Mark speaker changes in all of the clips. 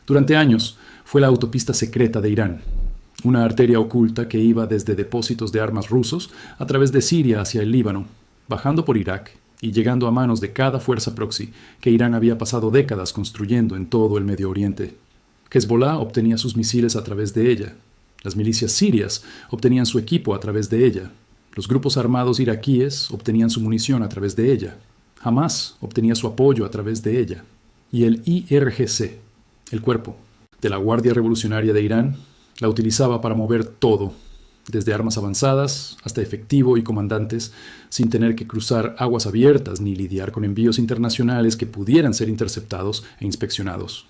Speaker 1: Durante años fue la autopista secreta de Irán, una arteria oculta que iba desde depósitos de armas rusos a través de Siria hacia el Líbano, bajando por Irak y llegando a manos de cada fuerza proxy que Irán había pasado décadas construyendo en todo el Medio Oriente. Hezbollah obtenía sus misiles a través de ella. Las milicias sirias obtenían su equipo a través de ella. Los grupos armados iraquíes obtenían su munición a través de ella. Hamás obtenía su apoyo a través de ella. Y el IRGC, el cuerpo de la Guardia Revolucionaria de Irán, la utilizaba para mover todo, desde armas avanzadas hasta efectivo y comandantes, sin tener que cruzar aguas abiertas ni lidiar con envíos internacionales que pudieran ser interceptados e inspeccionados.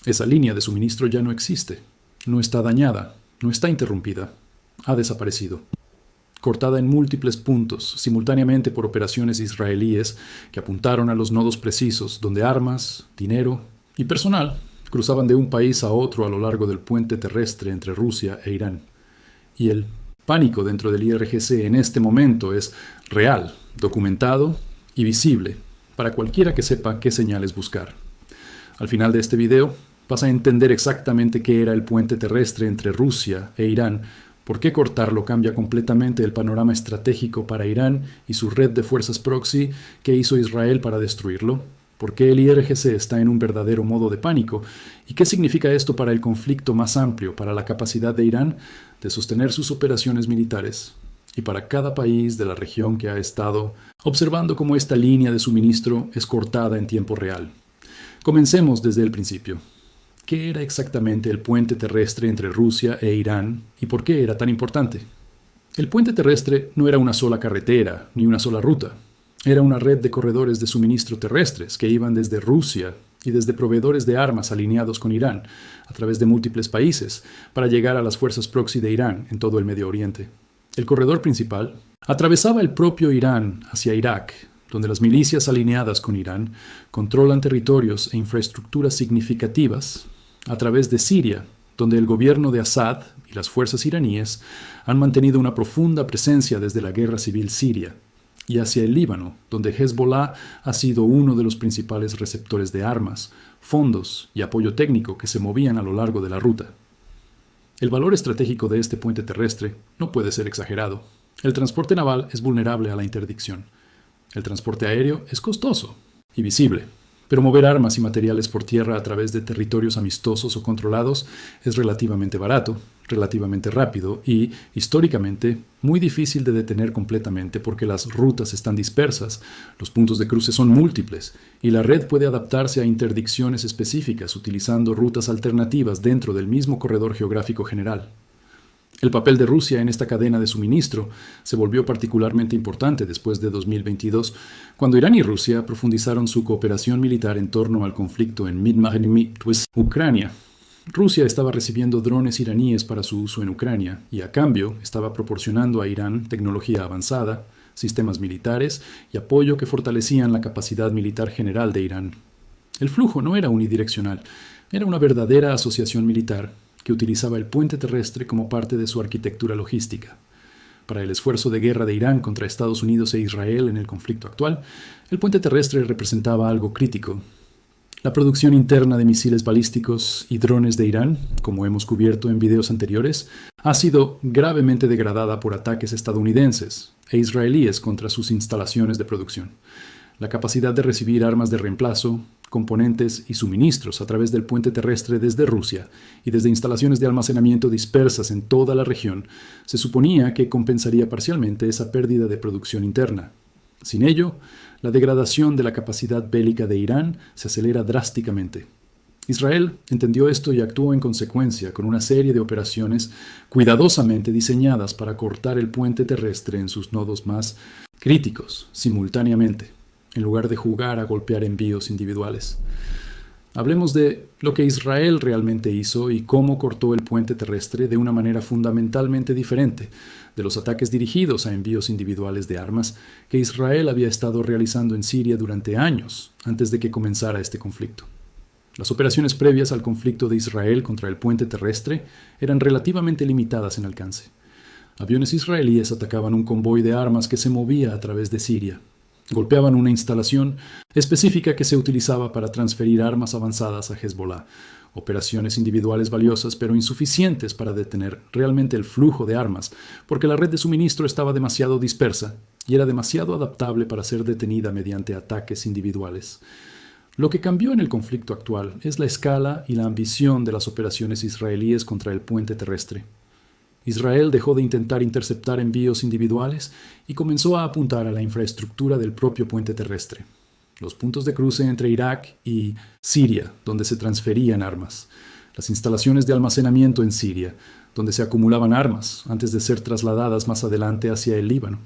Speaker 1: Esa línea de suministro ya no existe, no está dañada, no está interrumpida, ha desaparecido. Cortada en múltiples puntos, simultáneamente por operaciones israelíes que apuntaron a los nodos precisos donde armas, dinero y personal cruzaban de un país a otro a lo largo del puente terrestre entre Rusia e Irán. Y el pánico dentro del IRGC en este momento es real, documentado y visible para cualquiera que sepa qué señales buscar. Al final de este video vas a entender exactamente qué era el puente terrestre entre Rusia e Irán, por qué cortarlo cambia completamente el panorama estratégico para Irán y su red de fuerzas proxy que hizo Israel para destruirlo, por qué el IRGC está en un verdadero modo de pánico y qué significa esto para el conflicto más amplio, para la capacidad de Irán de sostener sus operaciones militares y para cada país de la región que ha estado observando cómo esta línea de suministro es cortada en tiempo real. Comencemos desde el principio. ¿Qué era exactamente el puente terrestre entre Rusia e Irán y por qué era tan importante? El puente terrestre no era una sola carretera ni una sola ruta. Era una red de corredores de suministro terrestres que iban desde Rusia y desde proveedores de armas alineados con Irán a través de múltiples países para llegar a las fuerzas proxy de Irán en todo el Medio Oriente. El corredor principal atravesaba el propio Irán hacia Irak, donde las milicias alineadas con Irán controlan territorios e infraestructuras significativas, a través de Siria, donde el gobierno de Assad y las fuerzas iraníes han mantenido una profunda presencia desde la guerra civil siria, y hacia el Líbano, donde Hezbollah ha sido uno de los principales receptores de armas, fondos y apoyo técnico que se movían a lo largo de la ruta. El valor estratégico de este puente terrestre no puede ser exagerado. El transporte naval es vulnerable a la interdicción. El transporte aéreo es costoso y visible, pero mover armas y materiales por tierra a través de territorios amistosos o controlados es relativamente barato, relativamente rápido y, históricamente, muy difícil de detener completamente porque las rutas están dispersas, los puntos de cruce son múltiples y la red puede adaptarse a interdicciones específicas utilizando rutas alternativas dentro del mismo corredor geográfico general. El papel de Rusia en esta cadena de suministro se volvió particularmente importante después de 2022, cuando Irán y Rusia profundizaron su cooperación militar en torno al conflicto en Ucrania. Rusia estaba recibiendo drones iraníes para su uso en Ucrania y a cambio estaba proporcionando a Irán tecnología avanzada, sistemas militares y apoyo que fortalecían la capacidad militar general de Irán. El flujo no era unidireccional, era una verdadera asociación militar que utilizaba el puente terrestre como parte de su arquitectura logística. Para el esfuerzo de guerra de Irán contra Estados Unidos e Israel en el conflicto actual, el puente terrestre representaba algo crítico. La producción interna de misiles balísticos y drones de Irán, como hemos cubierto en videos anteriores, ha sido gravemente degradada por ataques estadounidenses e israelíes contra sus instalaciones de producción. La capacidad de recibir armas de reemplazo, componentes y suministros a través del puente terrestre desde Rusia y desde instalaciones de almacenamiento dispersas en toda la región, se suponía que compensaría parcialmente esa pérdida de producción interna. Sin ello, la degradación de la capacidad bélica de Irán se acelera drásticamente. Israel entendió esto y actuó en consecuencia con una serie de operaciones cuidadosamente diseñadas para cortar el puente terrestre en sus nodos más críticos simultáneamente, en lugar de jugar a golpear envíos individuales. Hablemos de lo que Israel realmente hizo y cómo cortó el puente terrestre de una manera fundamentalmente diferente de los ataques dirigidos a envíos individuales de armas que Israel había estado realizando en Siria durante años antes de que comenzara este conflicto. Las operaciones previas al conflicto de Israel contra el puente terrestre eran relativamente limitadas en alcance. Aviones israelíes atacaban un convoy de armas que se movía a través de Siria. Golpeaban una instalación específica que se utilizaba para transferir armas avanzadas a Hezbollah, Operaciones individuales valiosas pero insuficientes para detener realmente el flujo de armas, porque la red de suministro estaba demasiado dispersa y era demasiado adaptable para ser detenida mediante ataques individuales. Lo que cambió en el conflicto actual es la escala y la ambición de las operaciones israelíes contra el puente terrestre. Israel dejó de intentar interceptar envíos individuales y comenzó a apuntar a la infraestructura del propio puente terrestre, los puntos de cruce entre Irak y Siria, donde se transferían armas, las instalaciones de almacenamiento en Siria, donde se acumulaban armas antes de ser trasladadas más adelante hacia el Líbano,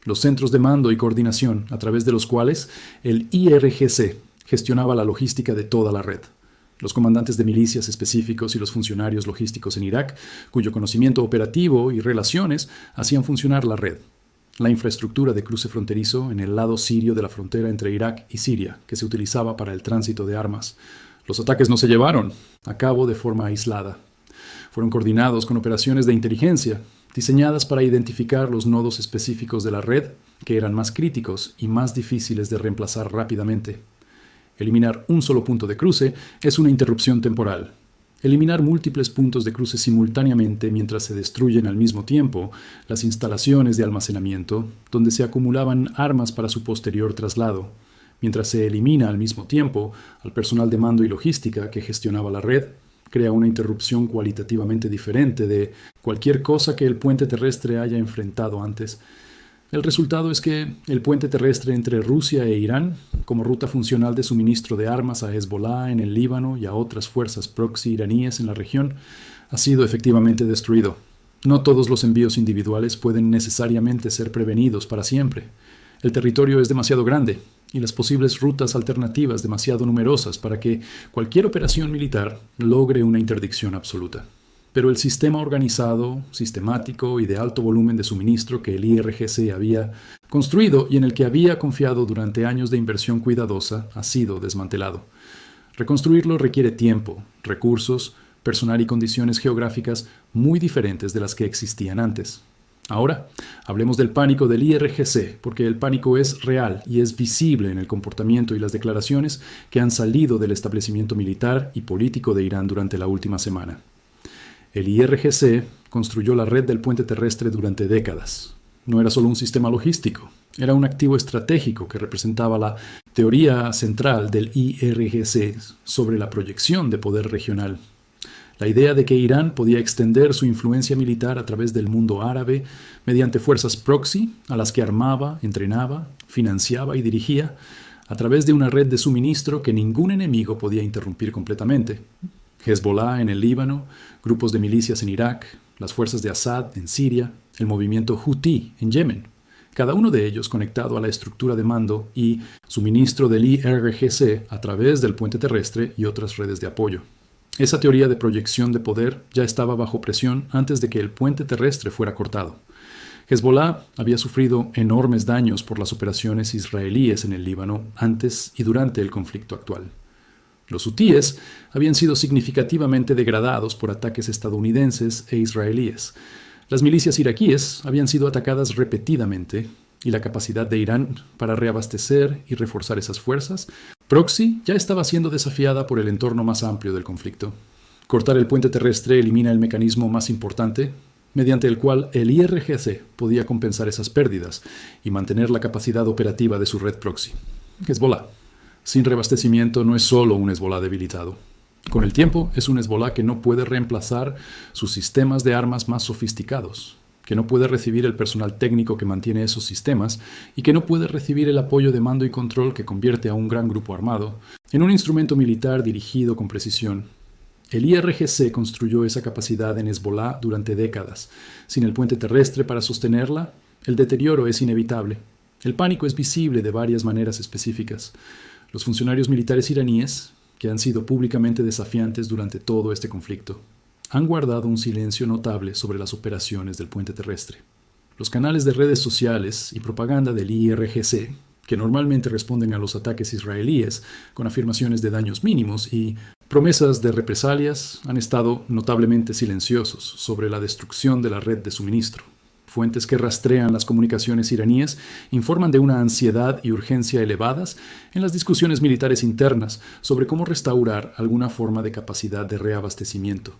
Speaker 1: los centros de mando y coordinación a través de los cuales el IRGC gestionaba la logística de toda la red. Los comandantes de milicias específicos y los funcionarios logísticos en Irak, cuyo conocimiento operativo y relaciones hacían funcionar la red. La infraestructura de cruce fronterizo en el lado sirio de la frontera entre Irak y Siria, que se utilizaba para el tránsito de armas. Los ataques no se llevaron a cabo de forma aislada. Fueron coordinados con operaciones de inteligencia, diseñadas para identificar los nodos específicos de la red que eran más críticos y más difíciles de reemplazar rápidamente. Eliminar un solo punto de cruce es una interrupción temporal. Eliminar múltiples puntos de cruce simultáneamente mientras se destruyen al mismo tiempo las instalaciones de almacenamiento donde se acumulaban armas para su posterior traslado, mientras se elimina al mismo tiempo al personal de mando y logística que gestionaba la red, crea una interrupción cualitativamente diferente de cualquier cosa que el puente terrestre haya enfrentado antes. El resultado es que el puente terrestre entre Rusia e Irán, como ruta funcional de suministro de armas a Hezbollah en el Líbano y a otras fuerzas proxy iraníes en la región, ha sido efectivamente destruido. No todos los envíos individuales pueden necesariamente ser prevenidos para siempre. El territorio es demasiado grande y las posibles rutas alternativas demasiado numerosas para que cualquier operación militar logre una interdicción absoluta. Pero el sistema organizado, sistemático y de alto volumen de suministro que el IRGC había construido y en el que había confiado durante años de inversión cuidadosa ha sido desmantelado. Reconstruirlo requiere tiempo, recursos, personal y condiciones geográficas muy diferentes de las que existían antes. Ahora, hablemos del pánico del IRGC, porque el pánico es real y es visible en el comportamiento y las declaraciones que han salido del establecimiento militar y político de Irán durante la última semana. El IRGC construyó la red del puente terrestre durante décadas. No era solo un sistema logístico, era un activo estratégico que representaba la teoría central del IRGC sobre la proyección de poder regional. La idea de que Irán podía extender su influencia militar a través del mundo árabe mediante fuerzas proxy a las que armaba, entrenaba, financiaba y dirigía, a través de una red de suministro que ningún enemigo podía interrumpir completamente. Hezbollah en el Líbano, grupos de milicias en Irak, las fuerzas de Assad en Siria, el movimiento Houthi en Yemen, cada uno de ellos conectado a la estructura de mando y suministro del IRGC a través del puente terrestre y otras redes de apoyo. Esa teoría de proyección de poder ya estaba bajo presión antes de que el puente terrestre fuera cortado. Hezbollah había sufrido enormes daños por las operaciones israelíes en el Líbano antes y durante el conflicto actual. Los hutíes habían sido significativamente degradados por ataques estadounidenses e israelíes. Las milicias iraquíes habían sido atacadas repetidamente y la capacidad de Irán para reabastecer y reforzar esas fuerzas proxy ya estaba siendo desafiada por el entorno más amplio del conflicto. Cortar el puente terrestre elimina el mecanismo más importante mediante el cual el IRGC podía compensar esas pérdidas y mantener la capacidad operativa de su red proxy. Hezbollah. Sin reabastecimiento no es solo un Hezbollah debilitado. Con el tiempo es un Hezbollah que no puede reemplazar sus sistemas de armas más sofisticados, que no puede recibir el personal técnico que mantiene esos sistemas y que no puede recibir el apoyo de mando y control que convierte a un gran grupo armado en un instrumento militar dirigido con precisión. El IRGC construyó esa capacidad en Hezbollah durante décadas. Sin el puente terrestre para sostenerla, el deterioro es inevitable. El pánico es visible de varias maneras específicas. Los funcionarios militares iraníes, que han sido públicamente desafiantes durante todo este conflicto, han guardado un silencio notable sobre las operaciones del puente terrestre. Los canales de redes sociales y propaganda del IRGC, que normalmente responden a los ataques israelíes con afirmaciones de daños mínimos y promesas de represalias, han estado notablemente silenciosos sobre la destrucción de la red de suministro. Fuentes que rastrean las comunicaciones iraníes informan de una ansiedad y urgencia elevadas en las discusiones militares internas sobre cómo restaurar alguna forma de capacidad de reabastecimiento.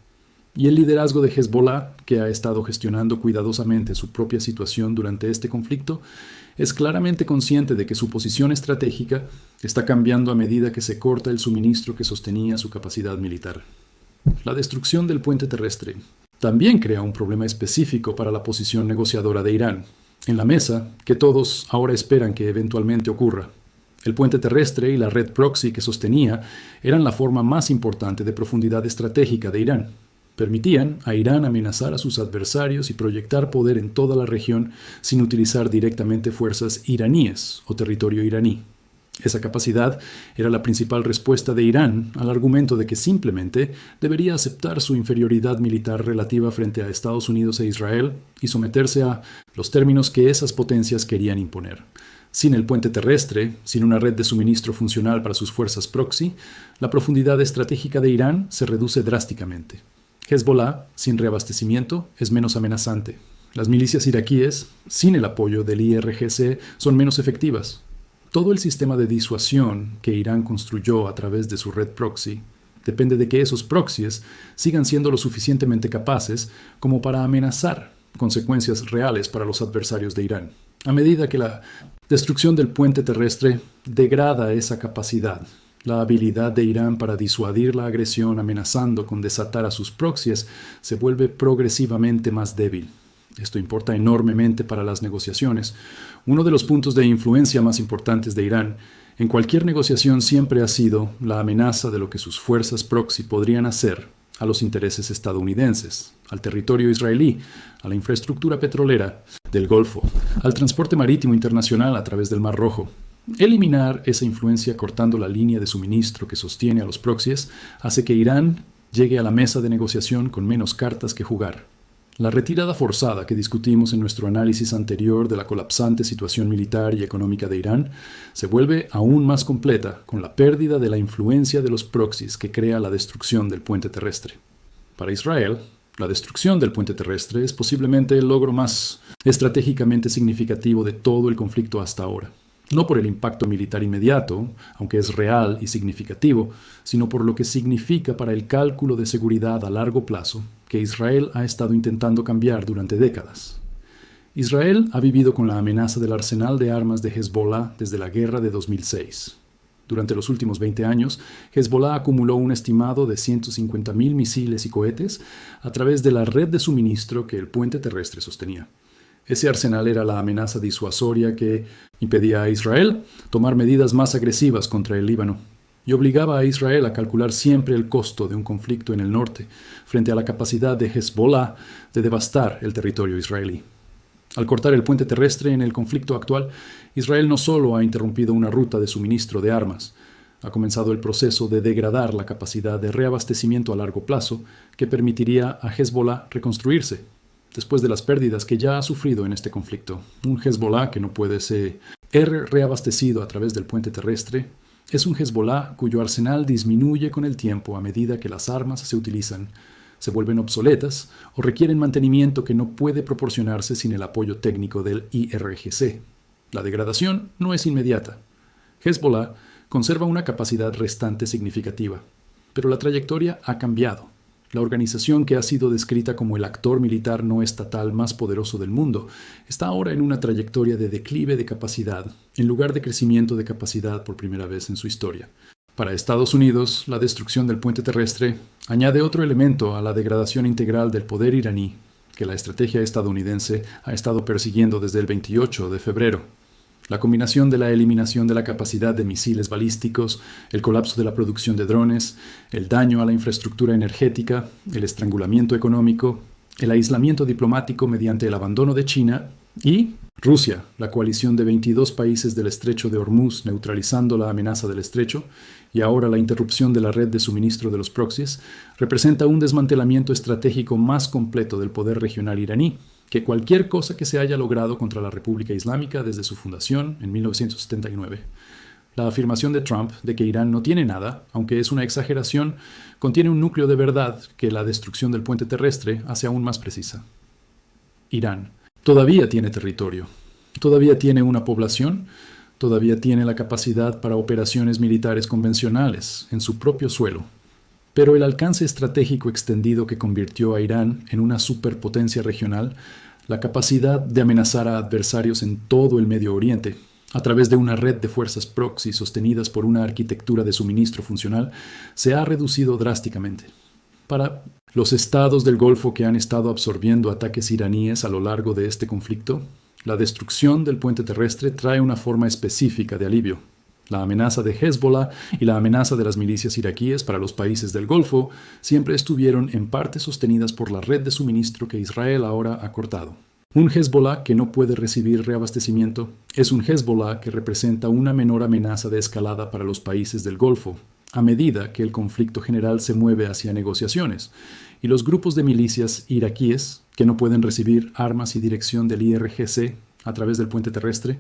Speaker 1: Y el liderazgo de Hezbollah, que ha estado gestionando cuidadosamente su propia situación durante este conflicto, es claramente consciente de que su posición estratégica está cambiando a medida que se corta el suministro que sostenía su capacidad militar. La destrucción del puente terrestre también crea un problema específico para la posición negociadora de Irán, en la mesa que todos ahora esperan que eventualmente ocurra. El puente terrestre y la red proxy que sostenía eran la forma más importante de profundidad estratégica de Irán. Permitían a Irán amenazar a sus adversarios y proyectar poder en toda la región sin utilizar directamente fuerzas iraníes o territorio iraní. Esa capacidad era la principal respuesta de Irán al argumento de que simplemente debería aceptar su inferioridad militar relativa frente a Estados Unidos e Israel y someterse a los términos que esas potencias querían imponer. Sin el puente terrestre, sin una red de suministro funcional para sus fuerzas proxy, la profundidad estratégica de Irán se reduce drásticamente. Hezbollah, sin reabastecimiento, es menos amenazante. Las milicias iraquíes, sin el apoyo del IRGC, son menos efectivas. Todo el sistema de disuasión que Irán construyó a través de su red proxy depende de que esos proxies sigan siendo lo suficientemente capaces como para amenazar consecuencias reales para los adversarios de Irán. A medida que la destrucción del puente terrestre degrada esa capacidad, la habilidad de Irán para disuadir la agresión amenazando con desatar a sus proxies se vuelve progresivamente más débil. Esto importa enormemente para las negociaciones. Uno de los puntos de influencia más importantes de Irán en cualquier negociación siempre ha sido la amenaza de lo que sus fuerzas proxy podrían hacer a los intereses estadounidenses, al territorio israelí, a la infraestructura petrolera del Golfo, al transporte marítimo internacional a través del Mar Rojo. Eliminar esa influencia cortando la línea de suministro que sostiene a los proxies hace que Irán llegue a la mesa de negociación con menos cartas que jugar. La retirada forzada que discutimos en nuestro análisis anterior de la colapsante situación militar y económica de Irán se vuelve aún más completa con la pérdida de la influencia de los proxies que crea la destrucción del puente terrestre. Para Israel, la destrucción del puente terrestre es posiblemente el logro más estratégicamente significativo de todo el conflicto hasta ahora. No por el impacto militar inmediato, aunque es real y significativo, sino por lo que significa para el cálculo de seguridad a largo plazo que Israel ha estado intentando cambiar durante décadas. Israel ha vivido con la amenaza del arsenal de armas de Hezbollah desde la guerra de 2006. Durante los últimos 20 años, Hezbollah acumuló un estimado de 150.000 misiles y cohetes a través de la red de suministro que el puente terrestre sostenía. Ese arsenal era la amenaza disuasoria que impedía a Israel tomar medidas más agresivas contra el Líbano y obligaba a Israel a calcular siempre el costo de un conflicto en el norte frente a la capacidad de Hezbollah de devastar el territorio israelí. Al cortar el puente terrestre en el conflicto actual, Israel no solo ha interrumpido una ruta de suministro de armas, ha comenzado el proceso de degradar la capacidad de reabastecimiento a largo plazo que permitiría a Hezbollah reconstruirse después de las pérdidas que ya ha sufrido en este conflicto. Un Hezbollah que no puede ser reabastecido a través del puente terrestre es un Hezbollah cuyo arsenal disminuye con el tiempo a medida que las armas se utilizan, se vuelven obsoletas o requieren mantenimiento que no puede proporcionarse sin el apoyo técnico del IRGC. La degradación no es inmediata. Hezbollah conserva una capacidad restante significativa, pero la trayectoria ha cambiado. La organización que ha sido descrita como el actor militar no estatal más poderoso del mundo está ahora en una trayectoria de declive de capacidad, en lugar de crecimiento de capacidad por primera vez en su historia. Para Estados Unidos, la destrucción del puente terrestre añade otro elemento a la degradación integral del poder iraní que la estrategia estadounidense ha estado persiguiendo desde el 28 de febrero. La combinación de la eliminación de la capacidad de misiles balísticos, el colapso de la producción de drones, el daño a la infraestructura energética, el estrangulamiento económico, el aislamiento diplomático mediante el abandono de China y Rusia, la coalición de 22 países del estrecho de Hormuz neutralizando la amenaza del estrecho y ahora la interrupción de la red de suministro de los proxies, representa un desmantelamiento estratégico más completo del poder regional iraní que cualquier cosa que se haya logrado contra la República Islámica desde su fundación en 1979. La afirmación de Trump de que Irán no tiene nada, aunque es una exageración, contiene un núcleo de verdad que la destrucción del puente terrestre hace aún más precisa. Irán, todavía tiene territorio, todavía tiene una población, todavía tiene la capacidad para operaciones militares convencionales en su propio suelo. Pero el alcance estratégico extendido que convirtió a Irán en una superpotencia regional, la capacidad de amenazar a adversarios en todo el Medio Oriente, a través de una red de fuerzas proxy sostenidas por una arquitectura de suministro funcional, se ha reducido drásticamente. Para los estados del Golfo que han estado absorbiendo ataques iraníes a lo largo de este conflicto, la destrucción del puente terrestre trae una forma específica de alivio. La amenaza de Hezbollah y la amenaza de las milicias iraquíes para los países del Golfo siempre estuvieron en parte sostenidas por la red de suministro que Israel ahora ha cortado. Un Hezbollah que no puede recibir reabastecimiento es un Hezbollah que representa una menor amenaza de escalada para los países del Golfo, a medida que el conflicto general se mueve hacia negociaciones, y los grupos de milicias iraquíes que no pueden recibir armas y dirección del IRGC a través del puente terrestre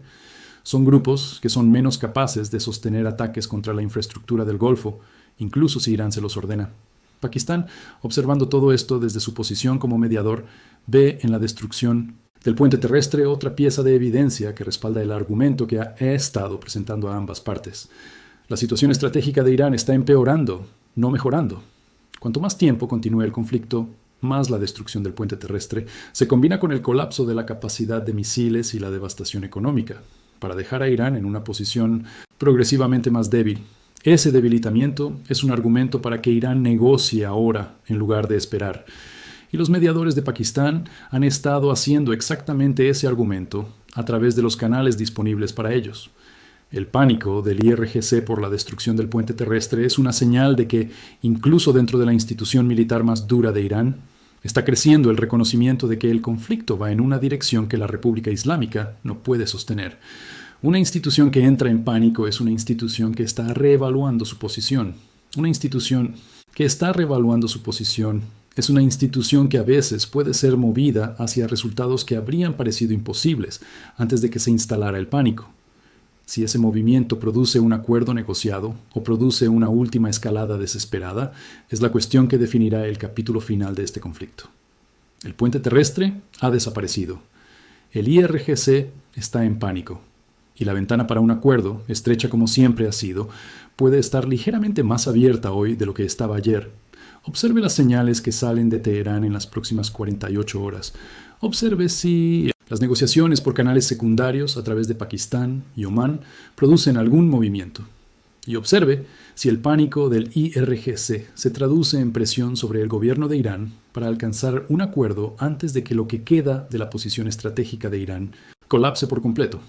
Speaker 1: son grupos que son menos capaces de sostener ataques contra la infraestructura del Golfo, incluso si Irán se los ordena. Pakistán, observando todo esto desde su posición como mediador, ve en la destrucción del puente terrestre otra pieza de evidencia que respalda el argumento que ha estado presentando a ambas partes. La situación estratégica de Irán está empeorando, no mejorando. Cuanto más tiempo continúe el conflicto, más la destrucción del puente terrestre se combina con el colapso de la capacidad de misiles y la devastación económica, para dejar a Irán en una posición progresivamente más débil. Ese debilitamiento es un argumento para que Irán negocie ahora en lugar de esperar. Y los mediadores de Pakistán han estado haciendo exactamente ese argumento a través de los canales disponibles para ellos. El pánico del IRGC por la destrucción del puente terrestre es una señal de que, incluso dentro de la institución militar más dura de Irán, está creciendo el reconocimiento de que el conflicto va en una dirección que la República Islámica no puede sostener. Una institución que entra en pánico es una institución que está reevaluando su posición. Una institución que está reevaluando su posición es una institución que a veces puede ser movida hacia resultados que habrían parecido imposibles antes de que se instalara el pánico. Si ese movimiento produce un acuerdo negociado o produce una última escalada desesperada, es la cuestión que definirá el capítulo final de este conflicto. El puente terrestre ha desaparecido. El IRGC está en pánico. Y la ventana para un acuerdo, estrecha como siempre ha sido, puede estar ligeramente más abierta hoy de lo que estaba ayer. Observe las señales que salen de Teherán en las próximas 48 horas. Observe si las negociaciones por canales secundarios a través de Pakistán y Omán producen algún movimiento. Y observe si el pánico del IRGC se traduce en presión sobre el gobierno de Irán para alcanzar un acuerdo antes de que lo que queda de la posición estratégica de Irán colapse por completo.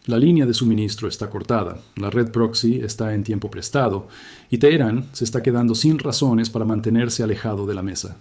Speaker 1: La línea de suministro está cortada, la red proxy está en tiempo prestado y Teherán se está quedando sin razones para mantenerse alejado de la mesa.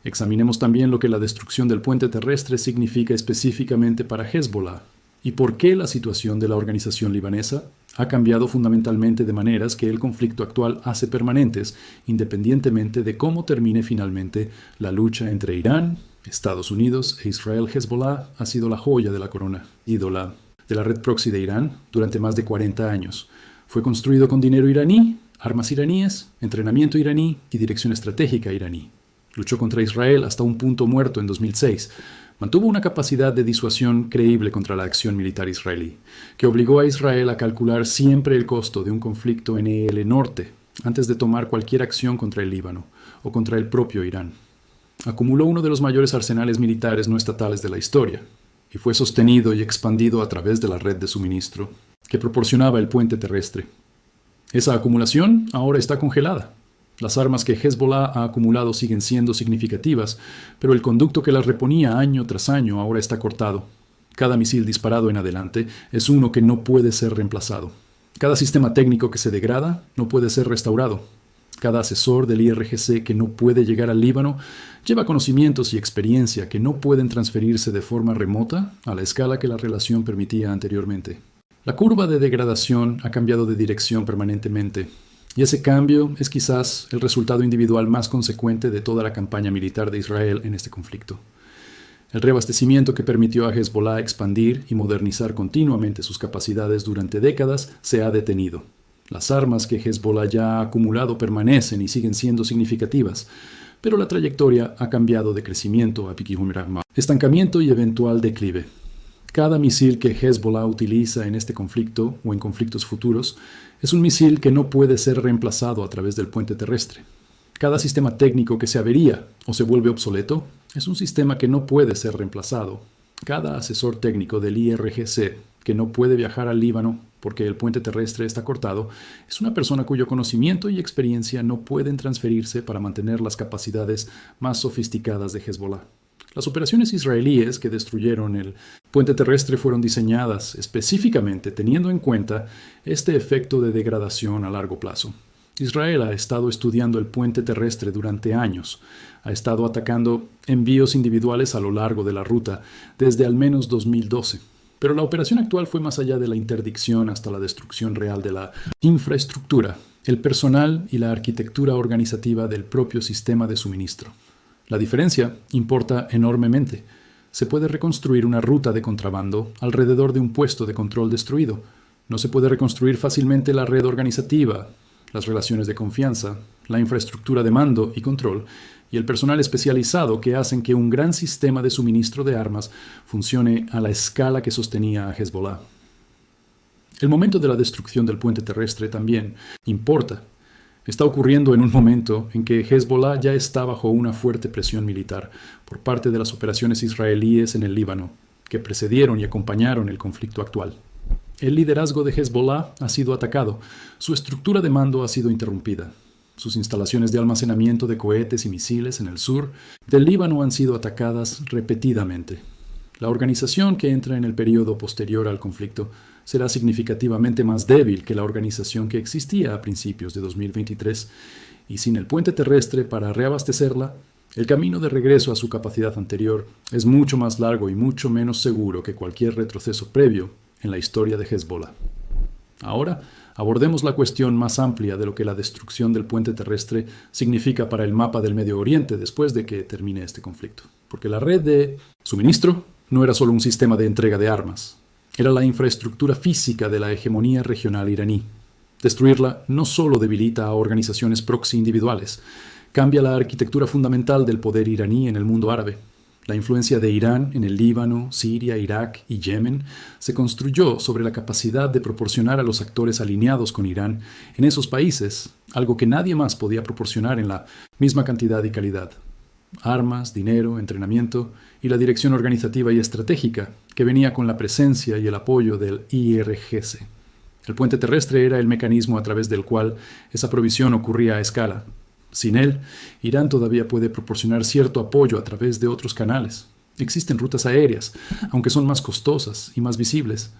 Speaker 1: Examinemos también lo que la destrucción del puente terrestre significa específicamente para Hezbollah y por qué la situación de la organización libanesa ha cambiado fundamentalmente de maneras que el conflicto actual hace permanentes, independientemente de cómo termine finalmente la lucha entre Irán, Estados Unidos e Israel. Hezbollah ha sido la joya de la corona, ídola de la red proxy de Irán durante más de 40 años. Fue construido con dinero iraní, armas iraníes, entrenamiento iraní y dirección estratégica iraní. Luchó contra Israel hasta un punto muerto en 2006. Mantuvo una capacidad de disuasión creíble contra la acción militar israelí, que obligó a Israel a calcular siempre el costo de un conflicto en el norte antes de tomar cualquier acción contra el Líbano o contra el propio Irán. Acumuló uno de los mayores arsenales militares no estatales de la historia y fue sostenido y expandido a través de la red de suministro que proporcionaba el puente terrestre. Esa acumulación ahora está congelada. Las armas que Hezbollah ha acumulado siguen siendo significativas, pero el conducto que las reponía año tras año ahora está cortado. Cada misil disparado en adelante es uno que no puede ser reemplazado. Cada sistema técnico que se degrada no puede ser restaurado. Cada asesor del IRGC que no puede llegar al Líbano lleva conocimientos y experiencia que no pueden transferirse de forma remota a la escala que la relación permitía anteriormente. La curva de degradación ha cambiado de dirección permanentemente, y ese cambio es quizás el resultado individual más consecuente de toda la campaña militar de Israel en este conflicto. El reabastecimiento que permitió a Hezbollah expandir y modernizar continuamente sus capacidades durante décadas se ha detenido. Las armas que Hezbollah ya ha acumulado permanecen y siguen siendo significativas, pero la trayectoria ha cambiado de crecimiento a estancamiento y eventual declive. Cada misil que Hezbollah utiliza en este conflicto o en conflictos futuros es un misil que no puede ser reemplazado a través del puente terrestre. Cada sistema técnico que se avería o se vuelve obsoleto es un sistema que no puede ser reemplazado. Cada asesor técnico del IRGC que no puede viajar al Líbano porque el puente terrestre está cortado es una persona cuyo conocimiento y experiencia no pueden transferirse para mantener las capacidades más sofisticadas de Hezbollah. Las operaciones israelíes que destruyeron el puente terrestre fueron diseñadas específicamente teniendo en cuenta este efecto de degradación a largo plazo. Israel ha estado estudiando el puente terrestre durante años. Ha estado atacando envíos individuales a lo largo de la ruta desde al menos 2012. Pero la operación actual fue más allá de la interdicción hasta la destrucción real de la infraestructura, el personal y la arquitectura organizativa del propio sistema de suministro. La diferencia importa enormemente. Se puede reconstruir una ruta de contrabando alrededor de un puesto de control destruido. No se puede reconstruir fácilmente la red organizativa, las relaciones de confianza, la infraestructura de mando y control, y el personal especializado que hacen que un gran sistema de suministro de armas funcione a la escala que sostenía a Hezbollah. El momento de la destrucción del puente terrestre también importa. Está ocurriendo en un momento en que Hezbollah ya está bajo una fuerte presión militar por parte de las operaciones israelíes en el Líbano, que precedieron y acompañaron el conflicto actual. El liderazgo de Hezbollah ha sido atacado, su estructura de mando ha sido interrumpida. Sus instalaciones de almacenamiento de cohetes y misiles en el sur del Líbano han sido atacadas repetidamente. La organización que entra en el periodo posterior al conflicto será significativamente más débil que la organización que existía a principios de 2023, y sin el puente terrestre para reabastecerla, el camino de regreso a su capacidad anterior es mucho más largo y mucho menos seguro que cualquier retroceso previo en la historia de Hezbollah. Ahora, abordemos la cuestión más amplia de lo que la destrucción del puente terrestre significa para el mapa del Medio Oriente después de que termine este conflicto. Porque la red de suministro no era solo un sistema de entrega de armas, era la infraestructura física de la hegemonía regional iraní. Destruirla no solo debilita a organizaciones proxy individuales, cambia la arquitectura fundamental del poder iraní en el mundo árabe. La influencia de Irán en el Líbano, Siria, Irak y Yemen se construyó sobre la capacidad de proporcionar a los actores alineados con Irán en esos países algo que nadie más podía proporcionar en la misma cantidad y calidad: armas, dinero, entrenamiento y la dirección organizativa y estratégica que venía con la presencia y el apoyo del IRGC. El puente terrestre era el mecanismo a través del cual esa provisión ocurría a escala. Sin él, Irán todavía puede proporcionar cierto apoyo a través de otros canales. Existen rutas aéreas, aunque son más costosas y más visibles.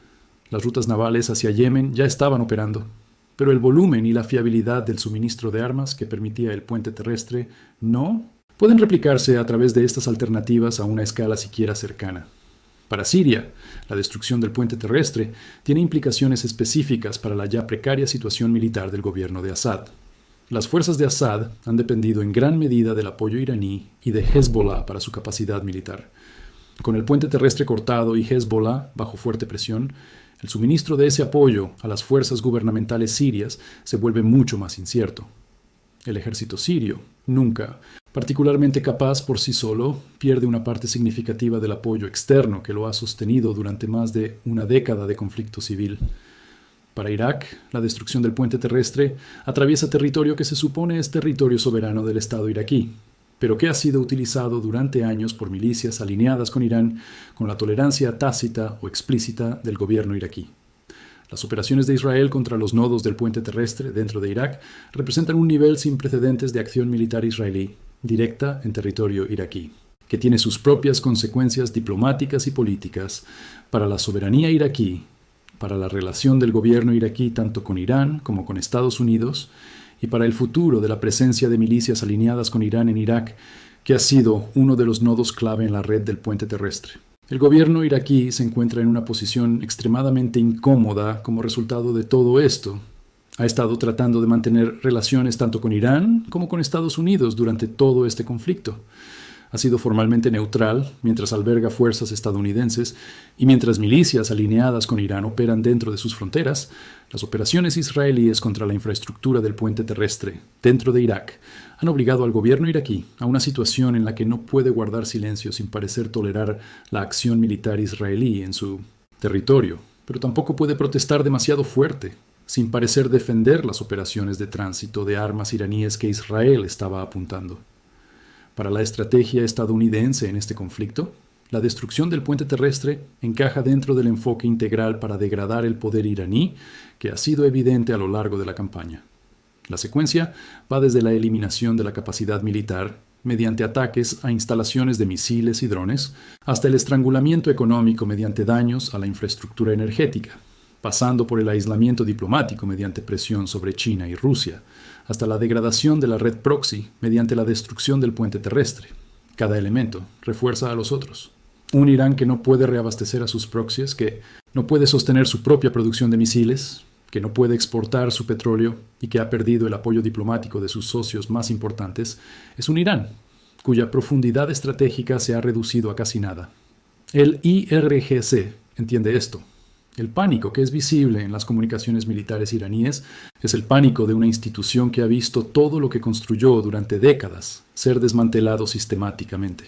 Speaker 1: Las rutas navales hacia Yemen ya estaban operando, pero el volumen y la fiabilidad del suministro de armas que permitía el puente terrestre no pueden replicarse a través de estas alternativas a una escala siquiera cercana. Para Siria, la destrucción del puente terrestre tiene implicaciones específicas para la ya precaria situación militar del gobierno de Assad. Las fuerzas de Assad han dependido en gran medida del apoyo iraní y de Hezbollah para su capacidad militar. Con el puente terrestre cortado y Hezbollah bajo fuerte presión, el suministro de ese apoyo a las fuerzas gubernamentales sirias se vuelve mucho más incierto. El ejército sirio nunca, particularmente capaz por sí solo, pierde una parte significativa del apoyo externo que lo ha sostenido durante más de una década de conflicto civil. Para Irak, la destrucción del puente terrestre atraviesa territorio que se supone es territorio soberano del Estado iraquí, pero que ha sido utilizado durante años por milicias alineadas con Irán con la tolerancia tácita o explícita del gobierno iraquí. Las operaciones de Israel contra los nodos del puente terrestre dentro de Irak representan un nivel sin precedentes de acción militar israelí directa en territorio iraquí, que tiene sus propias consecuencias diplomáticas y políticas para la soberanía iraquí, para la relación del gobierno iraquí tanto con Irán como con Estados Unidos, y para el futuro de la presencia de milicias alineadas con Irán en Irak, que ha sido uno de los nodos clave en la red del puente terrestre. El gobierno iraquí se encuentra en una posición extremadamente incómoda como resultado de todo esto. Ha estado tratando de mantener relaciones tanto con Irán como con Estados Unidos durante todo este conflicto. ha sido formalmente neutral mientras alberga fuerzas estadounidenses y mientras milicias alineadas con Irán operan dentro de sus fronteras, las operaciones israelíes contra la infraestructura del puente terrestre dentro de Irak han obligado al gobierno iraquí a una situación en la que no puede guardar silencio sin parecer tolerar la acción militar israelí en su territorio, pero tampoco puede protestar demasiado fuerte, sin parecer defender las operaciones de tránsito de armas iraníes que Israel estaba apuntando. Para la estrategia estadounidense en este conflicto, la destrucción del puente terrestre encaja dentro del enfoque integral para degradar el poder iraní que ha sido evidente a lo largo de la campaña. La secuencia va desde la eliminación de la capacidad militar mediante ataques a instalaciones de misiles y drones, hasta el estrangulamiento económico mediante daños a la infraestructura energética, pasando por el aislamiento diplomático mediante presión sobre China y Rusia, hasta la degradación de la red proxy mediante la destrucción del puente terrestre. Cada elemento refuerza a los otros. Un Irán que no puede reabastecer a sus proxies, que no puede sostener su propia producción de misiles, que no puede exportar su petróleo y que ha perdido el apoyo diplomático de sus socios más importantes, es un Irán cuya profundidad estratégica se ha reducido a casi nada. El IRGC entiende esto. El pánico que es visible en las comunicaciones militares iraníes es el pánico de una institución que ha visto todo lo que construyó durante décadas ser desmantelado sistemáticamente.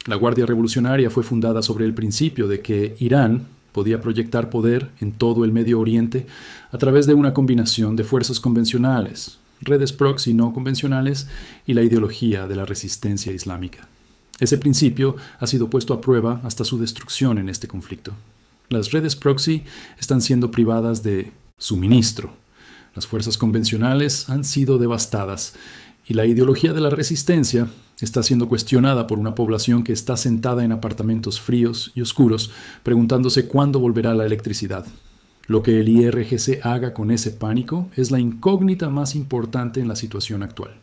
Speaker 1: La Guardia Revolucionaria fue fundada sobre el principio de que Irán podía proyectar poder en todo el Medio Oriente a través de una combinación de fuerzas convencionales, redes proxy no convencionales y la ideología de la resistencia islámica. Ese principio ha sido puesto a prueba hasta su destrucción en este conflicto. Las redes proxy están siendo privadas de suministro. Las fuerzas convencionales han sido devastadas y la ideología de la resistencia está siendo cuestionada por una población que está sentada en apartamentos fríos y oscuros preguntándose cuándo volverá la electricidad. Lo que el IRGC haga con ese pánico es la incógnita más importante en la situación actual.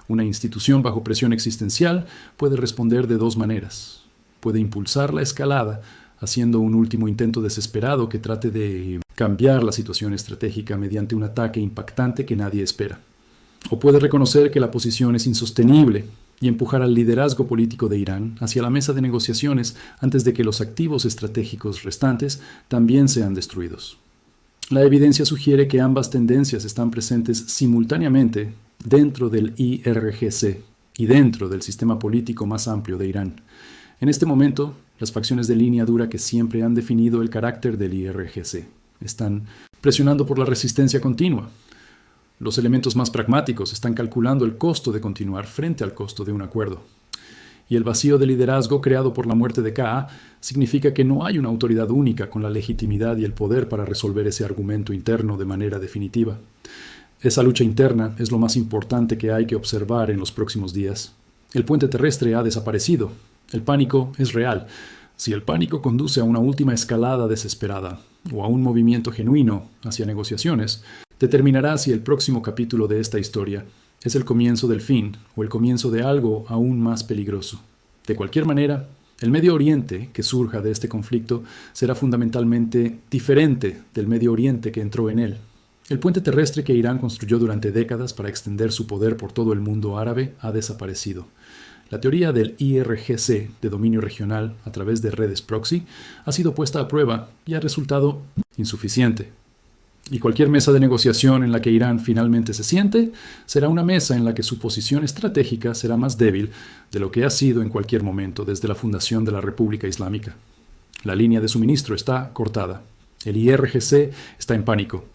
Speaker 1: Una institución bajo presión existencial puede responder de dos maneras. Puede impulsar la escalada, haciendo un último intento desesperado que trate de cambiar la situación estratégica mediante un ataque impactante que nadie espera. O puede reconocer que la posición es insostenible y empujar al liderazgo político de Irán hacia la mesa de negociaciones antes de que los activos estratégicos restantes también sean destruidos. La evidencia sugiere que ambas tendencias están presentes simultáneamente dentro del IRGC y dentro del sistema político más amplio de Irán. En este momento, las facciones de línea dura que siempre han definido el carácter del IRGC están presionando por la resistencia continua. Los elementos más pragmáticos están calculando el costo de continuar frente al costo de un acuerdo. Y el vacío de liderazgo creado por la muerte de K.A. significa que no hay una autoridad única con la legitimidad y el poder para resolver ese argumento interno de manera definitiva. Esa lucha interna es lo más importante que hay que observar en los próximos días. El puente terrestre ha desaparecido. El pánico es real. Si el pánico conduce a una última escalada desesperada o a un movimiento genuino hacia negociaciones, determinará si el próximo capítulo de esta historia es el comienzo del fin o el comienzo de algo aún más peligroso. De cualquier manera, el Medio Oriente que surja de este conflicto será fundamentalmente diferente del Medio Oriente que entró en él. El puente terrestre que Irán construyó durante décadas para extender su poder por todo el mundo árabe ha desaparecido. La teoría del IRGC de dominio regional a través de redes proxy ha sido puesta a prueba y ha resultado insuficiente. Y cualquier mesa de negociación en la que Irán finalmente se siente será una mesa en la que su posición estratégica será más débil de lo que ha sido en cualquier momento desde la fundación de la República Islámica. La línea de suministro está cortada. El IRGC está en pánico.